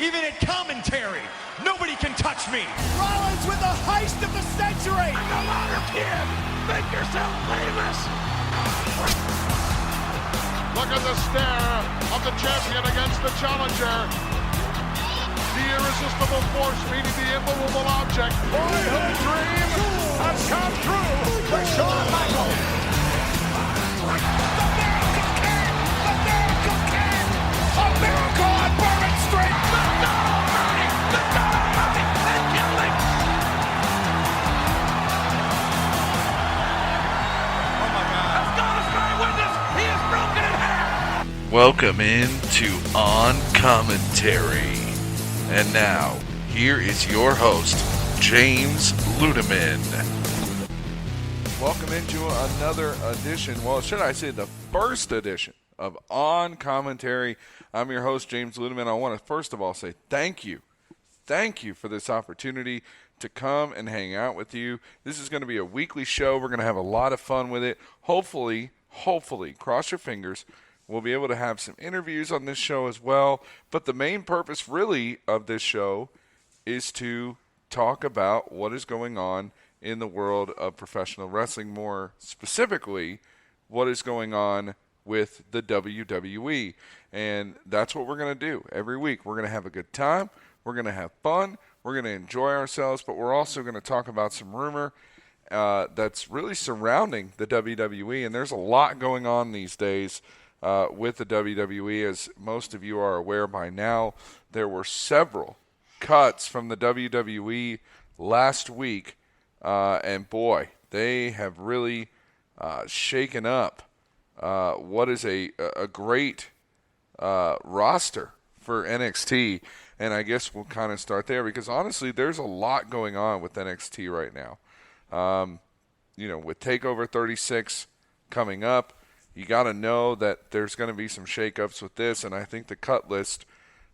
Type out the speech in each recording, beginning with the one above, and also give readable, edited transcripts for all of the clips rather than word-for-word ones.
even at commentary. Nobody can touch me. Rollins with the heist of the century. I'm no longer kid. Make yourself famous. Look at the stare of the champion against the challenger. The irresistible force meeting the immovable object. Boyhood dream has come true for Shawn Michaels. The Miracle Kid! The Miracle Kid! A miracle on Bourbon Street! Welcome into On Commentary. And now, here is your host, James Ludeman. Welcome into another edition, well, should I say the first edition of On Commentary. I'm your host, James Ludeman. I want to first of all say thank you. Thank you for this opportunity to come and hang out with you. This is going to be a weekly show. We're going to have a lot of fun with it. Hopefully, cross your fingers, we'll be able to have some interviews on this show as well. But the main purpose really of this show is to talk about what is going on in the world of professional wrestling, more specifically, what is going on with the WWE. And that's what we're going to do every week. We're going to have a good time. We're going to have fun. We're going to enjoy ourselves. But we're also going to talk about some rumor that's really surrounding the WWE. And there's a lot going on these days with the WWE. As most of you are aware by now, there were several cuts from the WWE last week. And boy, they have really shaken up what is a great roster for NXT. And I guess we'll kind of start there because honestly, there's a lot going on with NXT right now. With TakeOver 36 coming up, you got to know that there's going to be some shakeups with this. And I think the cut list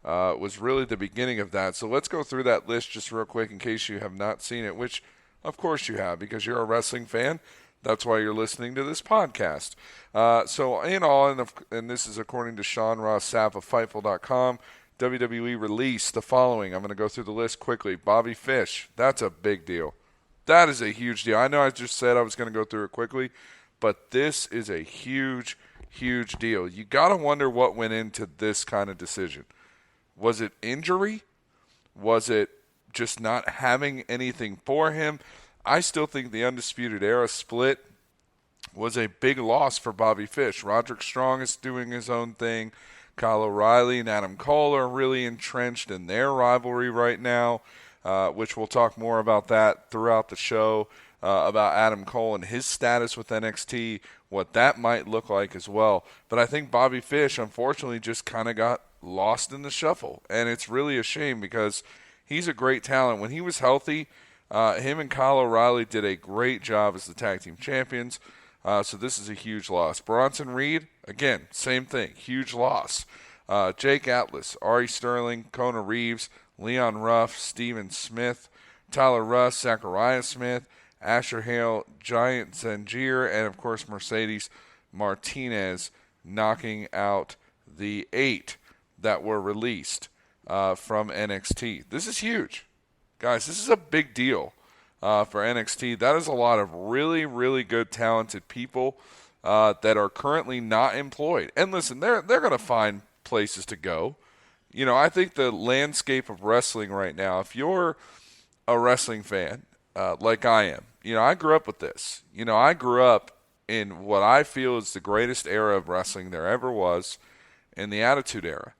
was really the beginning of that. So let's go through that list just real quick in case you have not seen it, which of course you have because you're a wrestling fan. That's why you're listening to this podcast. So in all, and this is according to Sean Ross Sapp of Fightful.com, WWE released the following. I'm going to go through the list quickly. Bobby Fish, that's a big deal. That is a huge deal. I know I just said I was going to go through it quickly, but this is a huge, huge deal. You got to wonder what went into this kind of decision. Was it injury? Was it just not having anything for him? I still think the Undisputed Era split was a big loss for Bobby Fish. Roderick Strong is doing his own thing. Kyle O'Reilly and Adam Cole are really entrenched in their rivalry right now, which we'll talk more about that throughout the show, about Adam Cole and his status with NXT, what that might look like as well. But I think Bobby Fish, unfortunately, just kind of got lost in the shuffle. And it's really a shame because he's a great talent. When he was healthy, him and Kyle O'Reilly did a great job as the tag team champions. So this is a huge loss. Bronson Reed, again, same thing, huge loss. Jake Atlas, Ari Sterling, Kona Reeves, Leon Ruff, Steven Smith, Tyler Russ, Zachariah Smith, Asher Hale, Giant Zangier, and of course Mercedes Martinez knocking out the 8 that were released from NXT. This is huge. Guys, this is a big deal for NXT. That is a lot of really, really good, talented people that are currently not employed. And listen, they're going to find places to go. I think the landscape of wrestling right now, if you're a wrestling fan like I am, I grew up with this. I grew up in what I feel is the greatest era of wrestling there ever was, in the Attitude Era.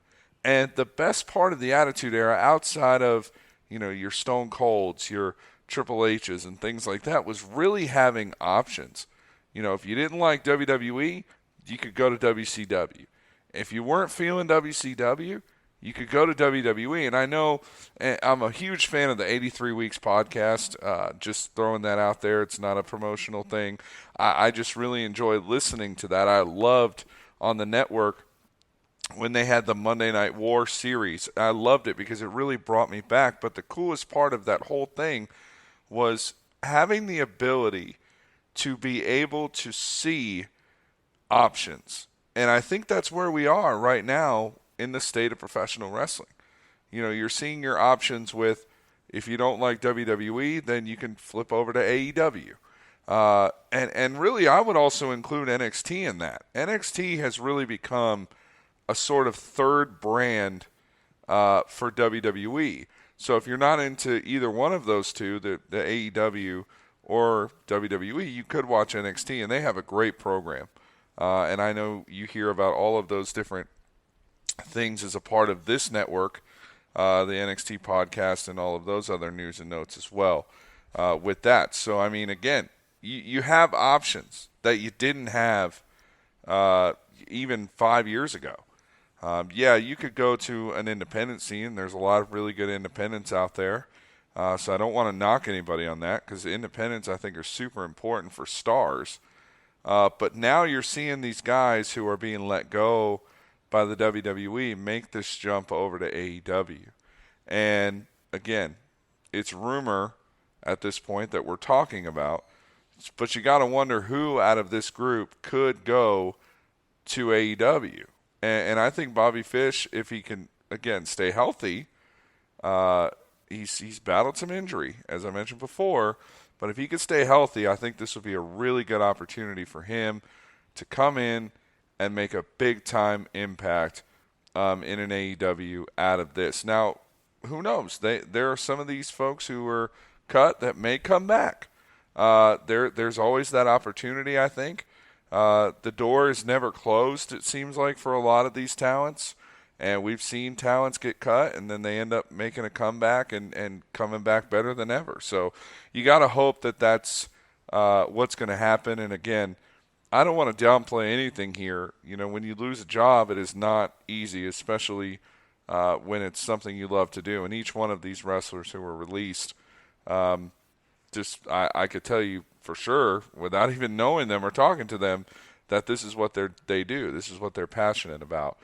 And the best part of the Attitude Era, outside of your Stone Colds, your Triple H's, and things like that, was really having options. If you didn't like WWE, you could go to WCW. If you weren't feeling WCW, you could go to WWE. And I know I'm a huge fan of the 83 Weeks podcast. Just throwing that out there. It's not a promotional thing. I just really enjoy listening to that. I loved on the network when they had the Monday Night War series. I loved it because it really brought me back. But the coolest part of that whole thing was having the ability to be able to see options. And I think that's where we are right now in the state of professional wrestling. you're seeing your options with, if you don't like WWE, then you can flip over to AEW. And really, I would also include NXT in that. NXT has really become a sort of third brand for WWE. So if you're not into either one of those two, the AEW or WWE, you could watch NXT, and they have a great program. And I know you hear about all of those different things as a part of this network, the NXT podcast, and all of those other news and notes as well with that. So, I mean, again, you have options that you didn't have even 5 years ago. You could go to an independent scene. There's a lot of really good independents out there. So I don't want to knock anybody on that, because independents, I think, are super important for stars. But now you're seeing these guys who are being let go by the WWE make this jump over to AEW. And again, it's rumor at this point that we're talking about, but you got to wonder who out of this group could go to AEW. And I think Bobby Fish, if he can, again, stay healthy, he's battled some injury, as I mentioned before, but if he could stay healthy, I think this would be a really good opportunity for him to come in and make a big-time impact in an AEW out of this. Now, who knows? There are some of these folks who were cut that may come back. There's always that opportunity, I think. The door is never closed, it seems like, for a lot of these talents. And we've seen talents get cut, and then they end up making a comeback and coming back better than ever. So you got to hope that that's what's going to happen. And, again, I don't want to downplay anything here. When you lose a job, it is not easy, especially when it's something you love to do. And each one of these wrestlers who were released, I could tell you for sure, without even knowing them or talking to them, that this is what they do. This is what they're passionate about.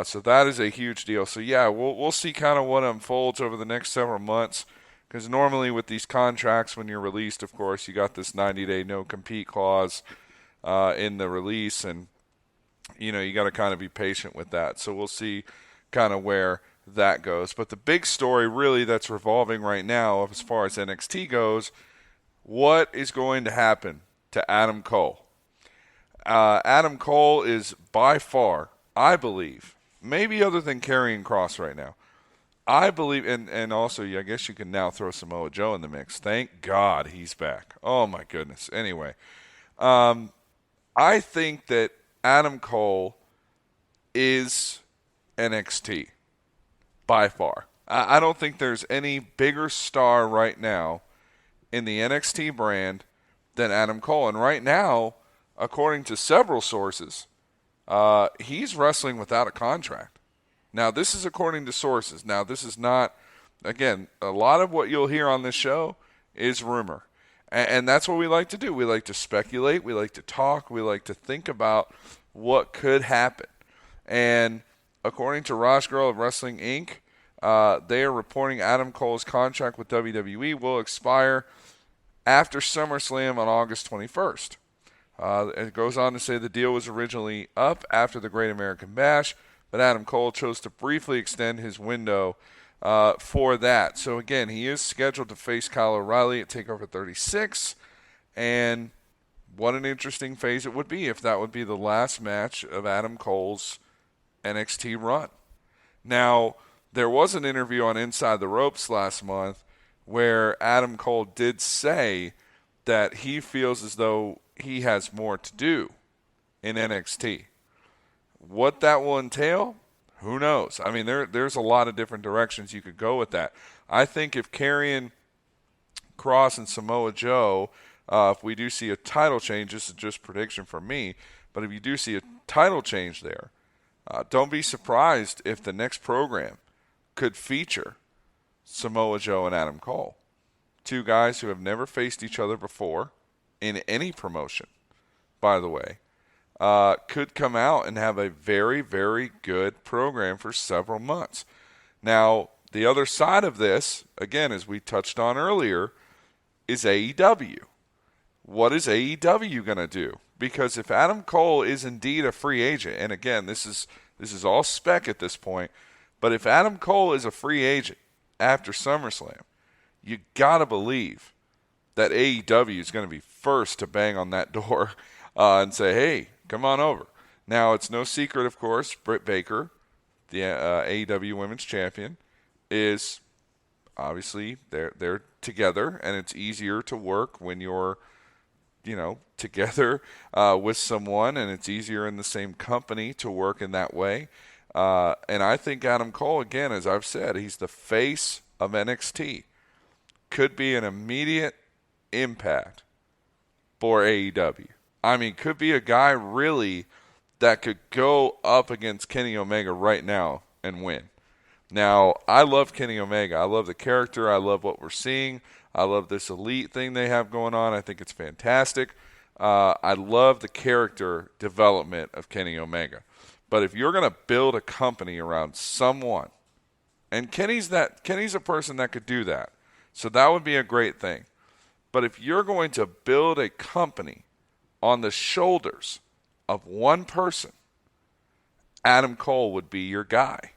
So that is a huge deal. So, yeah, we'll see kind of what unfolds over the next several months, because normally with these contracts, when you're released, of course, you got this 90-day no-compete clause in the release, and, you got to kind of be patient with that. So we'll see kind of where that goes. But the big story really that's revolving right now, as far as NXT goes, what is going to happen to Adam Cole? Adam Cole is by far, I believe, maybe other than Karrion Kross right now, I believe, and also, I guess you can now throw Samoa Joe in the mix. Thank God he's back. Oh, my goodness. Anyway, I think that Adam Cole is NXT by far. I don't think there's any bigger star right now in the NXT brand than Adam Cole. And right now, according to several sources, he's wrestling without a contract. Now, this is according to sources. Now, this is not, again, a lot of what you'll hear on this show is rumor. And that's what we like to do. We like to speculate. We like to talk. We like to think about what could happen. And according to Raj Girl of Wrestling Inc., they are reporting Adam Cole's contract with WWE will expire after SummerSlam on August 21st. It goes on to say the deal was originally up after the Great American Bash, but Adam Cole chose to briefly extend his window for that. So, again, he is scheduled to face Kyle O'Reilly at TakeOver 36, and what an interesting phase it would be if that would be the last match of Adam Cole's NXT run. Now, there was an interview on Inside the Ropes last month where Adam Cole did say that he feels as though he has more to do in NXT. What that will entail, who knows? I mean, there's a lot of different directions you could go with that. I think if Karrion Kross and Samoa Joe, if we do see a title change, this is just prediction from me, but if you do see a title change there, don't be surprised if the next program could feature Samoa Joe and Adam Cole. Two guys who have never faced each other before in any promotion, by the way, could come out and have a very, very good program for several months. Now, the other side of this, again, as we touched on earlier, is AEW. What is AEW going to do? Because if Adam Cole is indeed a free agent, and again, this is all spec at this point, But if Adam Cole is a free agent after SummerSlam, you got to believe that AEW is going to be first to bang on that door and say, hey, come on over. Now, it's no secret, of course, Britt Baker, the AEW Women's Champion, is obviously they're together, and it's easier to work when you're, together with someone, and it's easier in the same company to work in that way. And I think Adam Cole, again, as I've said, he's the face of NXT. Could be an immediate impact for AEW. I mean, could be a guy really that could go up against Kenny Omega right now and win. Now, I love Kenny Omega. I love the character. I love what we're seeing. I love this elite thing they have going on. I think it's fantastic. I love the character development of Kenny Omega. But if you're going to build a company around someone, and Kenny's a person that could do that, so that would be a great thing. But if you're going to build a company on the shoulders of one person, Adam Cole would be your guy.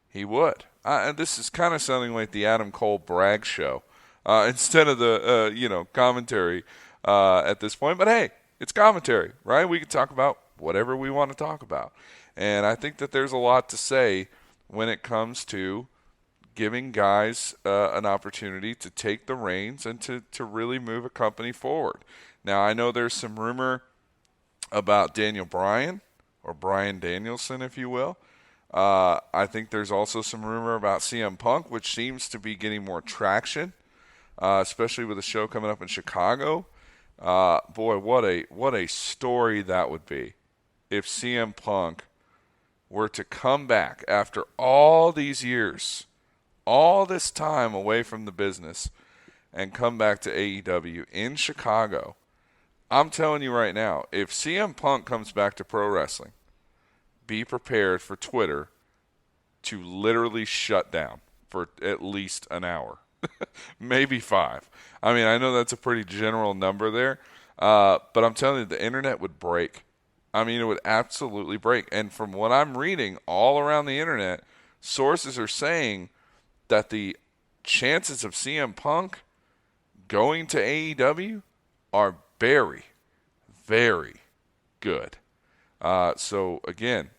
He would. And this is kind of sounding like the Adam Cole brag show instead of the commentary at this point. But hey, it's commentary, right? We can talk about whatever we want to talk about. And I think that there's a lot to say when it comes to giving guys an opportunity to take the reins and to really move a company forward. Now, I know there's some rumor about Daniel Bryan, or Bryan Danielson, if you will. I think there's also some rumor about CM Punk, which seems to be getting more traction, especially with a show coming up in Chicago. Boy, what a story that would be if CM Punk were to come back after all these years, all this time away from the business, and come back to AEW in Chicago. I'm telling you right now, if CM Punk comes back to pro wrestling, be prepared for Twitter to literally shut down for at least an hour, maybe 5. I mean, I know that's a pretty general number there, but I'm telling you, the internet would break. I mean, it would absolutely break. And from what I'm reading all around the internet, sources are saying that the chances of CM Punk going to AEW are very, very good. So, again,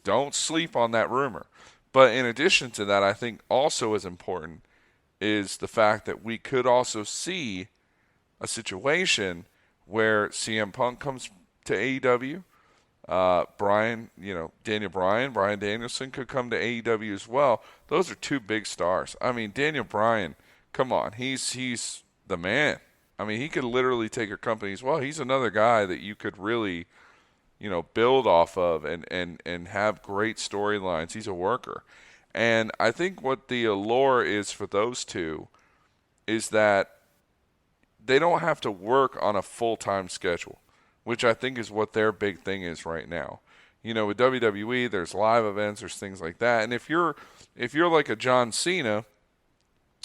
don't sleep on that rumor. But in addition to that, I think also as important is the fact that we could also see a situation where CM Punk comes to AEW. Bryan Danielson could come to AEW as well. Those are two big stars. I mean, Daniel Bryan, come on, he's the man. I mean, he could literally take your company as well. He's another guy that you could really, build off of and have great storylines. He's a worker. And I think what the allure is for those two is that they don't have to work on a full-time schedule, which I think is what their big thing is right now. With WWE, there's live events, there's things like that. And if you're like a John Cena,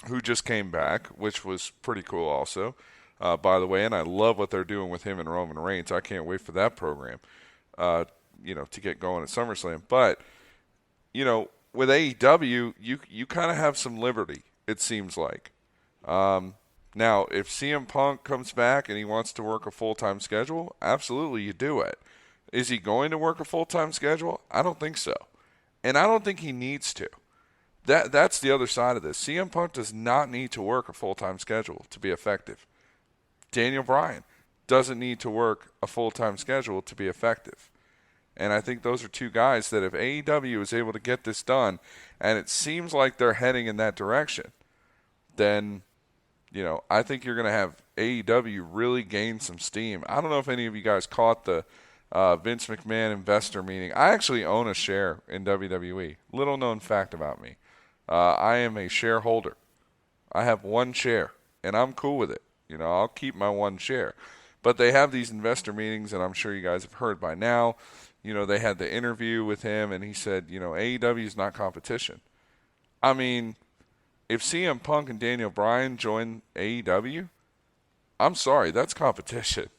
who just came back, which was pretty cool also, by the way, and I love what they're doing with him and Roman Reigns. I can't wait for that program, to get going at SummerSlam. But, with AEW, you kind of have some liberty, it seems like. Now, if CM Punk comes back and he wants to work a full-time schedule, absolutely you do it. Is he going to work a full-time schedule? I don't think so. And I don't think he needs to. That's the other side of this. CM Punk does not need to work a full-time schedule to be effective. Daniel Bryan doesn't need to work a full-time schedule to be effective. And I think those are two guys that if AEW is able to get this done, and it seems like they're heading in that direction, then, I think you're going to have AEW really gain some steam. I don't know if any of you guys caught the Vince McMahon investor meeting. I actually own a share in WWE. Little known fact about me. I am a shareholder. I have one share, and I'm cool with it. I'll keep my one share. But they have these investor meetings, and I'm sure you guys have heard by now. They had the interview with him, and he said, AEW is not competition. I mean, if CM Punk and Daniel Bryan join AEW, I'm sorry, that's competition.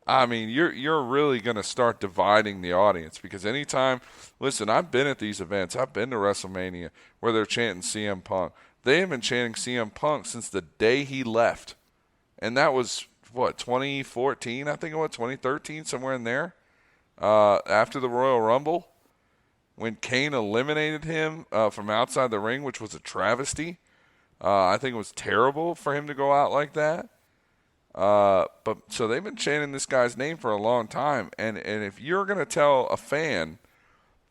I mean, you're really going to start dividing the audience because anytime, listen, I've been at these events. I've been to WrestleMania where they're chanting CM Punk. They have been chanting CM Punk since the day he left. And that was, 2014, I think it was, 2013, somewhere in there, after the Royal Rumble, when Kane eliminated him from outside the ring, which was a travesty. I think it was terrible for him to go out like that. But so they've been chanting this guy's name for a long time. And if you're going to tell a fan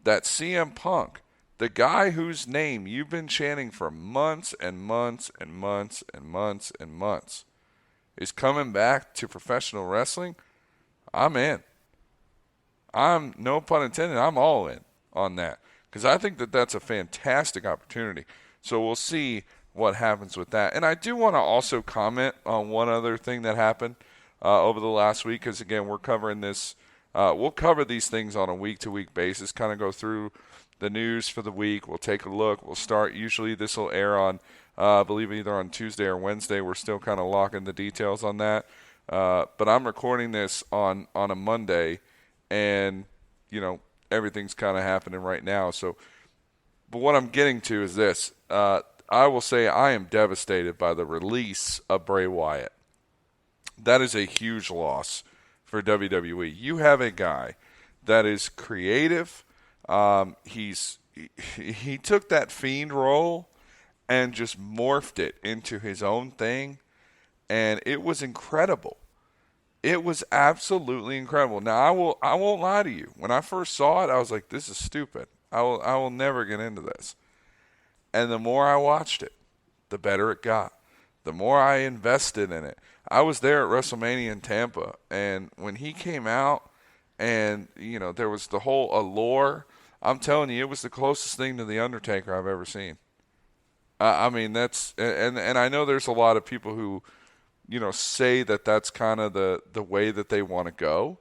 that CM Punk, the guy whose name you've been chanting for months and months and months and months and months, is coming back to professional wrestling, I'm in. I'm, no pun intended, I'm all in on that. Because I think that that's a fantastic opportunity. So we'll see what happens with that. And I do want to also comment on one other thing that happened over the last week, because, again, we're covering this. We'll cover these things on a week-to-week basis, kind of go through the news for the week. We'll take a look. We'll start. Usually this will air on, I believe, either on Tuesday or Wednesday. We're still kind of locking the details on that. But I'm recording this on a Monday, and, everything's kind of happening right now. So, but what I'm getting to is this. I will say I am devastated by the release of Bray Wyatt. That is a huge loss for WWE. You have a guy that is creative. He took that Fiend role and just morphed it into his own thing, and it was incredible. It was absolutely incredible. Now, I won't lie to you. When I first saw it, I was like, this is stupid. I will never get into this. And the more I watched it, the better it got. The more I invested in it. I was there at WrestleMania in Tampa, and when he came out and, there was the whole allure, I'm telling you, it was the closest thing to The Undertaker I've ever seen. I mean, that's – and I know there's a lot of people who, say that that's kind of the way that they want to go,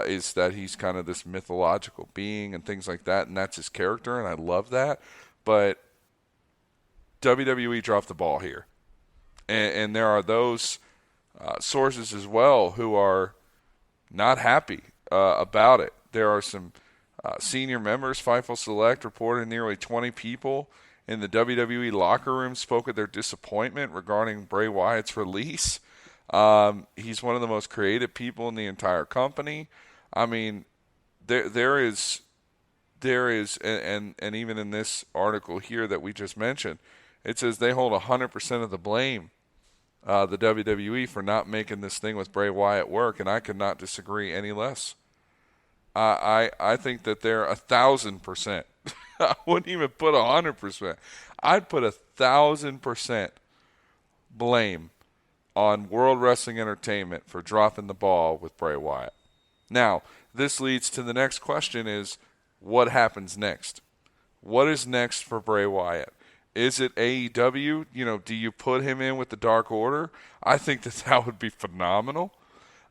is that he's kind of this mythological being and things like that, and that's his character, and I love that. But WWE dropped the ball here. And there are those sources as well who are not happy about it. There are some senior members, Fightful Select reported nearly 20 people in the WWE locker room spoke of their disappointment regarding Bray Wyatt's release. He's one of the most creative people in the entire company. I mean, there is, and even in this article here that we just mentioned, it says they hold 100% of the blame, the WWE, for not making this thing with Bray Wyatt work, and I could not disagree any less. I think that they're 1,000%. I wouldn't even put 100%. I'd put 1,000% blame on World Wrestling Entertainment for dropping the ball with Bray Wyatt. Now, this leads to the next question is, what happens next? What is next for Bray Wyatt? Is it AEW? Do you put him in with the Dark Order? I think that would be phenomenal.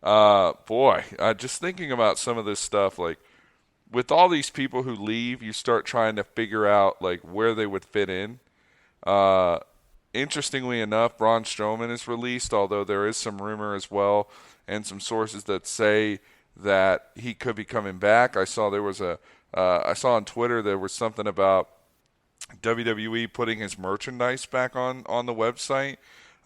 Just thinking about some of this stuff, like with all these people who leave, you start trying to figure out like where they would fit in. Interestingly enough, Braun Strowman is released, although there is some rumor as well and some sources that say that he could be coming back. I saw on Twitter there was something about WWE putting his merchandise back on the website.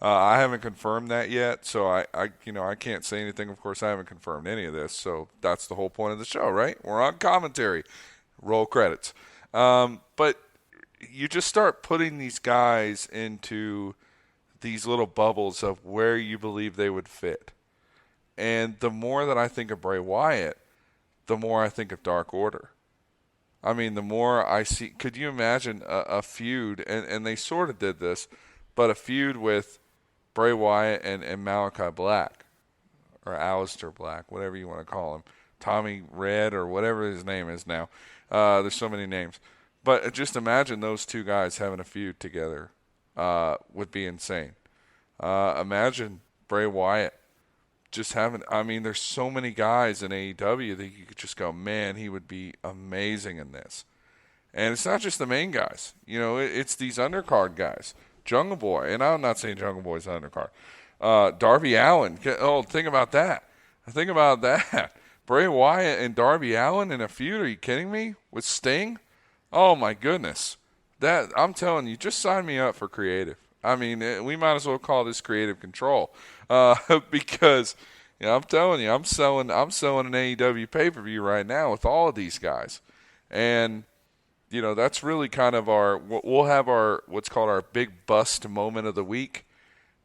I haven't confirmed that yet, so I can't say anything. Of course, I haven't confirmed any of this, so that's the whole point of the show, right? We're on commentary. Roll credits. But you just start putting these guys into these little bubbles of where you believe they would fit. And the more that I think of Bray Wyatt, the more I think of Dark Order. I mean, the more I see, could you imagine a feud, and they sort of did this, but a feud with Bray Wyatt and Malachi Black, or Aleister Black, whatever you want to call him, Tommy Red, or whatever his name is now. There's so many names. But just imagine those two guys having a feud together would be insane. Imagine Bray Wyatt just having, there's so many guys in AEW that you could just go, man, he would be amazing in this. And it's not just the main guys. It's these undercard guys. Jungle Boy, and I'm not saying Jungle Boy's undercard. Darby Allin. Oh, think about that. Think about that. Bray Wyatt and Darby Allin in a feud. Are you kidding me? With Sting? Oh my goodness. That, I'm telling you, just sign me up for creative. I mean, we might as well call this creative control, because I'm telling you, I'm selling an AEW pay-per-view right now with all of these guys, and that's really kind of we'll have our what's called our big bust moment of the week,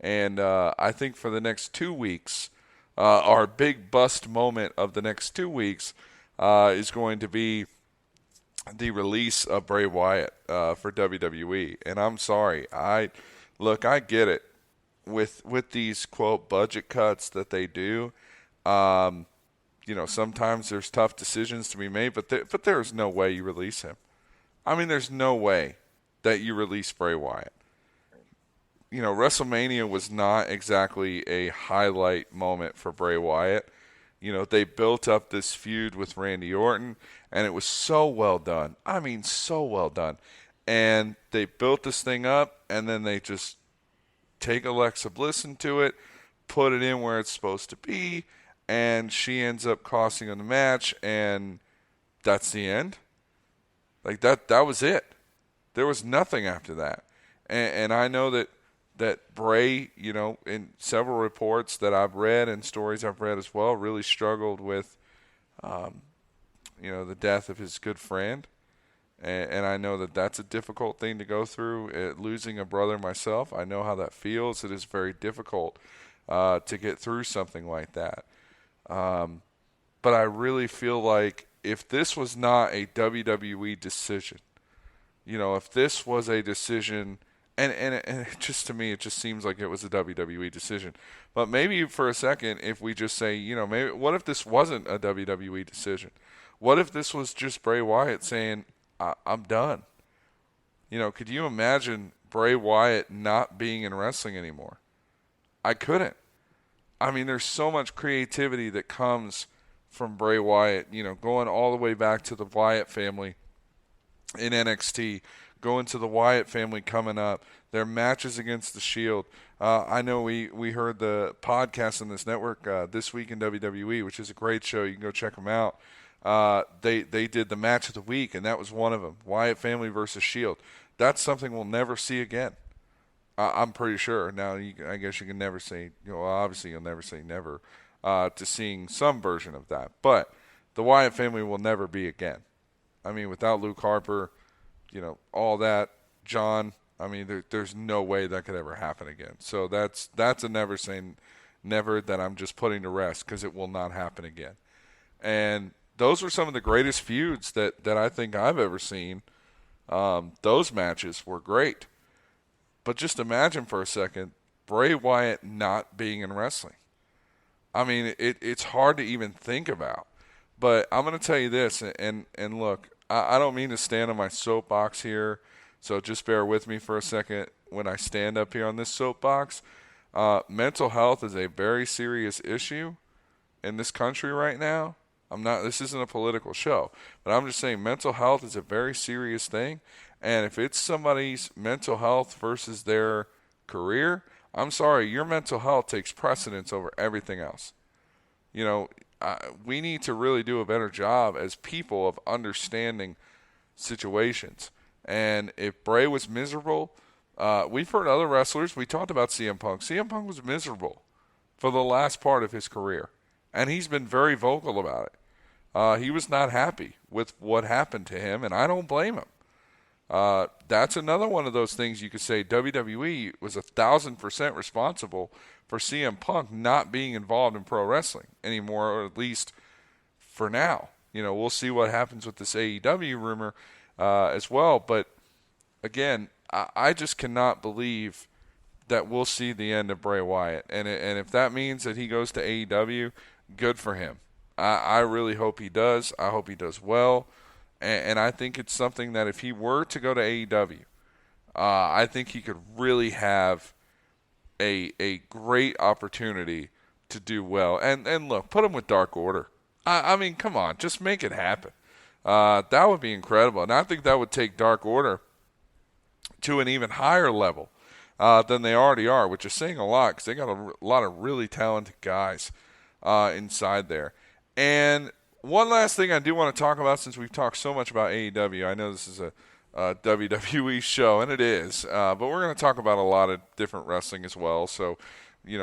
and I think for the next 2 weeks, our big bust moment of the next 2 weeks is going to be the release of Bray Wyatt for WWE. And I'm sorry, I get it with these quote budget cuts that they do. Sometimes there's tough decisions to be made, but there's no way you release him. I mean, there's no way that you release Bray Wyatt. WrestleMania was not exactly a highlight moment for Bray Wyatt. They built up this feud with Randy Orton, and it was so well done. I mean, so well done. And they built this thing up, and then they just take Alexa Bliss into it, put it in where it's supposed to be, and she ends up costing them the match, and that's the end. Like, that was it. There was nothing after that. And I know that Bray, in several reports that I've read and stories I've read as well, really struggled with, the death of his good friend. And I know that that's a difficult thing to go through. Losing a brother myself, I know how that feels. It is very difficult to get through something like that. But I really feel like if this was not a WWE decision, if this was a decision, and it just, to me, it just seems like it was a WWE decision. But maybe for a second, if we just say, maybe what if this wasn't a WWE decision? What if this was just Bray Wyatt saying, I'm done? Could you imagine Bray Wyatt not being in wrestling anymore? I couldn't. I mean, there's so much creativity that comes from Bray Wyatt, going all the way back to the Wyatt family in NXT, going to the Wyatt family coming up, their matches against the Shield. I know we heard the podcast on this network, This Week in WWE, which is a great show. You can go check them out. They did the match of the week, and that was one of them, Wyatt family versus Shield. That's something we'll never see again. I'm pretty sure. Now, I guess you can never say, obviously you'll never say never to seeing some version of that. But the Wyatt family will never be again. I mean, without Luke Harper, all that, John, I mean, there's no way that could ever happen again. So that's a never say never that I'm just putting to rest, because it will not happen again. And those were some of the greatest feuds that I think I've ever seen. Those matches were great. But just imagine for a second Bray Wyatt not being in wrestling. I mean, it's hard to even think about. But I'm going to tell you this, and look, I don't mean to stand on my soapbox here, so just bear with me for a second when I stand up here on this soapbox. Mental health is a very serious issue in this country right now. This isn't a political show, but I'm just saying mental health is a very serious thing. And if it's somebody's mental health versus their career, I'm sorry, your mental health takes precedence over everything else. We need to really do a better job as people of understanding situations. And if Bray was miserable, we've heard other wrestlers, we talked about CM Punk. CM Punk was miserable for the last part of his career, and he's been very vocal about it. He was not happy with what happened to him, and I don't blame him. That's another one of those things you could say WWE was 1,000% responsible for CM Punk not being involved in pro wrestling anymore, or at least for now. We'll see what happens with this AEW rumor as well. But again, I just cannot believe that we'll see the end of Bray Wyatt. And if that means that he goes to AEW, good for him. I really hope he does. I hope he does well. And I think it's something that if he were to go to AEW, I think he could really have a great opportunity to do well. And look, put him with Dark Order. I mean, come on, just make it happen. That would be incredible. And I think that would take Dark Order to an even higher level than they already are, which is saying a lot, because they got a lot of really talented guys inside there. And one last thing I do want to talk about, since we've talked so much about AEW. I know this is a WWE show, and it is, but we're going to talk about a lot of different wrestling as well. So,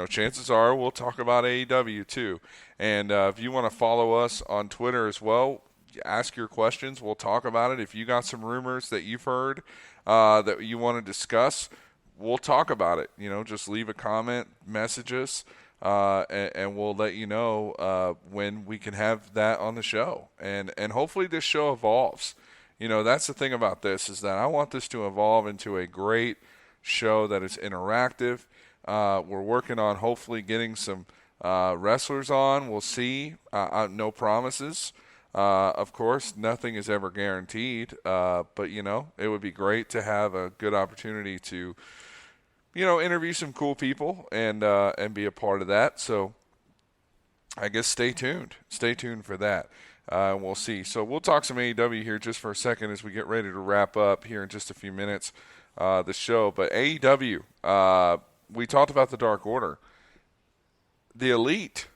chances are we'll talk about AEW too. And if you want to follow us on Twitter as well, ask your questions. We'll talk about it. If you got some rumors that you've heard that you want to discuss, we'll talk about it. Just leave a comment, message us, and we'll let you know when we can have that on the show. And hopefully this show evolves. That's the thing about this, is that I want this to evolve into a great show that is interactive. We're working on hopefully getting some wrestlers on. We'll see. No promises. Of course, nothing is ever guaranteed. But, it would be great to have a good opportunity to, interview some cool people and be a part of that. So I guess stay tuned. Stay tuned for that. We'll see. So we'll talk some AEW here just for a second as we get ready to wrap up here in just a few minutes, the show. But AEW, we talked about the Dark Order. The Elite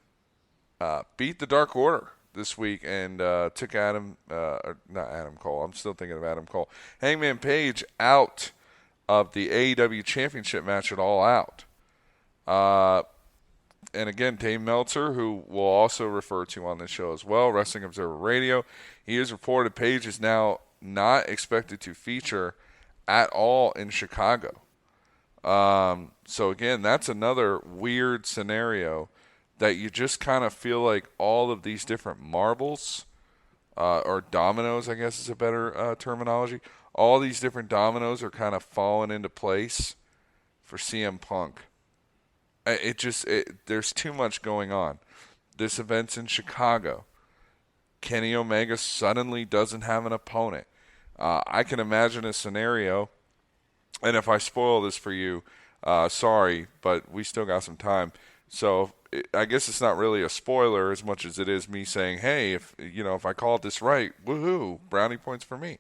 beat the Dark Order this week and took not Adam Cole. I'm still thinking of Adam Cole. Hangman Page out of the AEW Championship match at All Out. And again, Dave Meltzer, who we'll also refer to on this show as well, Wrestling Observer Radio, he has reported Page is now not expected to feature at all in Chicago. So again, that's another weird scenario that you just kind of feel like all of these different marbles, or dominoes, I guess is a better terminology. All these different dominoes are kind of falling into place for CM Punk. There's too much going on. This event's in Chicago. Kenny Omega suddenly doesn't have an opponent. I can imagine a scenario, and if I spoil this for you, sorry, but we still got some time. So I guess it's not really a spoiler as much as it is me saying, hey, if I called this right, woohoo, brownie points for me.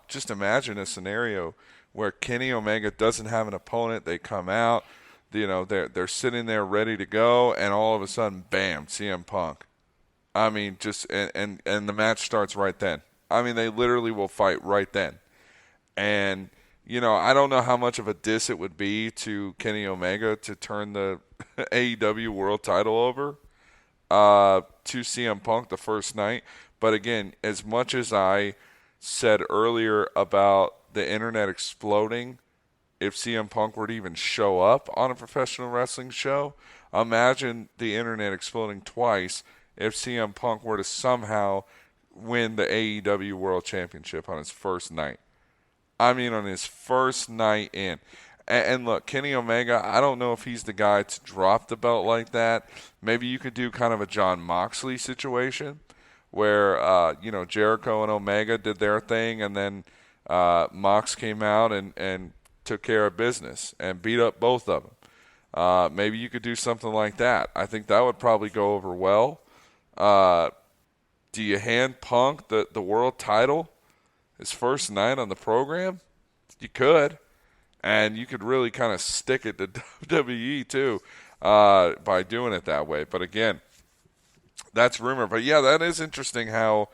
Just imagine a scenario where Kenny Omega doesn't have an opponent. They come out, they're sitting there ready to go, and all of a sudden, bam, CM Punk. I mean, and the match starts right then. I mean, they literally will fight right then. And I don't know how much of a diss it would be to Kenny Omega to turn the AEW World Title over to CM Punk the first night. But again, as much as I said earlier about the internet exploding if CM Punk were to even show up on a professional wrestling show, imagine the internet exploding twice if CM Punk were to somehow win the AEW World Championship on his first night. I mean, on his first night in. And look, Kenny Omega, I don't know if he's the guy to drop the belt like that. Maybe you could do kind of a Jon Moxley situation where, Jericho and Omega did their thing, and then Mox came out and took care of business and beat up both of them. Maybe you could do something like that. I think that would probably go over well. Do you hand Punk the world title his first night on the program? You could. And you could really kind of stick it to WWE too by doing it that way. But again, that's rumor. But yeah, that is interesting how,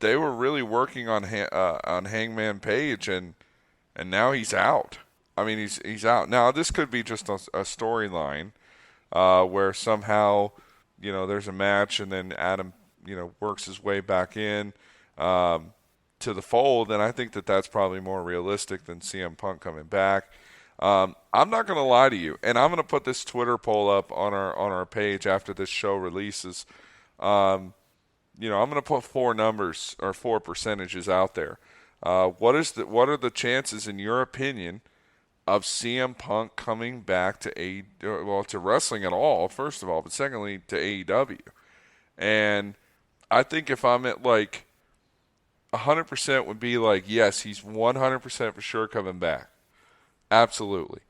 they were really working on Hangman Page, and now he's out. I mean, he's out. Now, this could be just a storyline where somehow, there's a match and then Adam, works his way back in to the fold, and I think that's probably more realistic than CM Punk coming back. I'm not going to lie to you, and I'm going to put this Twitter poll up on our page after this show releases. I'm going to put four numbers or four percentages out there. What are the chances, in your opinion, of CM Punk coming back to wrestling at all? First of all, but secondly to AEW, and I think if I'm at 100% would be yes, he's 100% for sure coming back. Absolutely.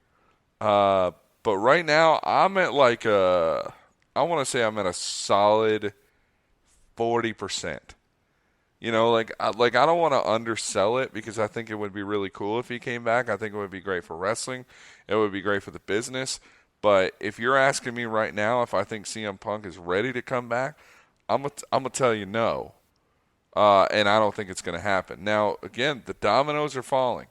But right now, I'm at I want to say I'm at a solid 40%. I don't want to undersell it because I think it would be really cool if he came back. I think it would be great for wrestling. It would be great for the business. But if you're asking me right now if I think CM Punk is ready to come back, I'm gonna tell you no. And I don't think it's going to happen. Now, again, the dominoes are falling.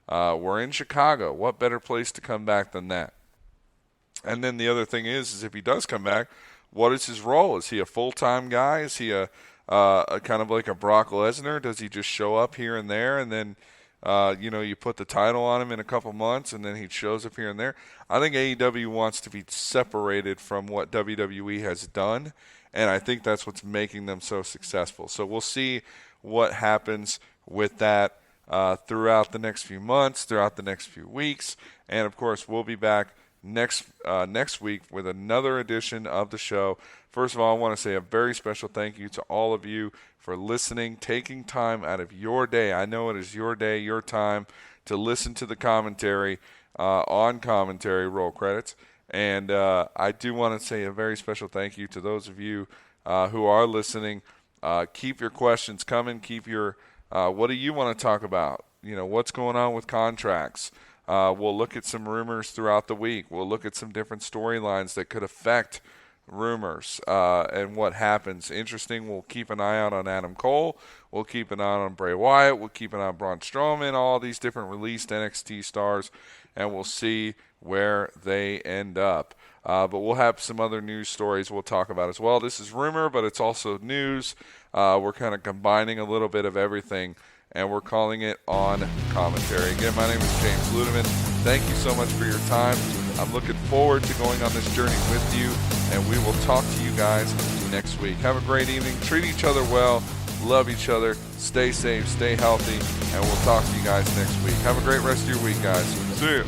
We're in Chicago. What better place to come back than that? And then the other thing is if he does come back, what is his role? Is he a full-time guy? Is he a kind of like a Brock Lesnar? Does he just show up here and there and then, you put the title on him in a couple months and then he shows up here and there? I think AEW wants to be separated from what WWE has done, and I think that's what's making them so successful. So we'll see what happens with that throughout the next few months, throughout the next few weeks, and of course we'll be back next week with another edition of the show. First of all, I want to say a very special thank you to all of you for listening, taking time out of your day. I know it is your day, your time to listen to the commentary on Commentary Roll Credits. And I do want to say a very special thank you to those of you who are listening. Keep your questions coming. Keep your what do you want to talk about? What's going on with contracts? We'll look at some rumors throughout the week. We'll look at some different storylines that could affect rumors and what happens. Interesting. We'll keep an eye out on Adam Cole. We'll keep an eye on Bray Wyatt. We'll keep an eye on Braun Strowman, all these different released NXT stars, and we'll see where they end up. But we'll have some other news stories we'll talk about as well. This is rumor, but it's also news. We're kind of combining a little bit of everything, and we're calling it On Commentary. Again, my name is James Ludeman. Thank you so much for your time. I'm looking forward to going on this journey with you, and we will talk to you guys next week. Have a great evening. Treat each other well. Love each other. Stay safe. Stay healthy. And we'll talk to you guys next week. Have a great rest of your week, guys. See you.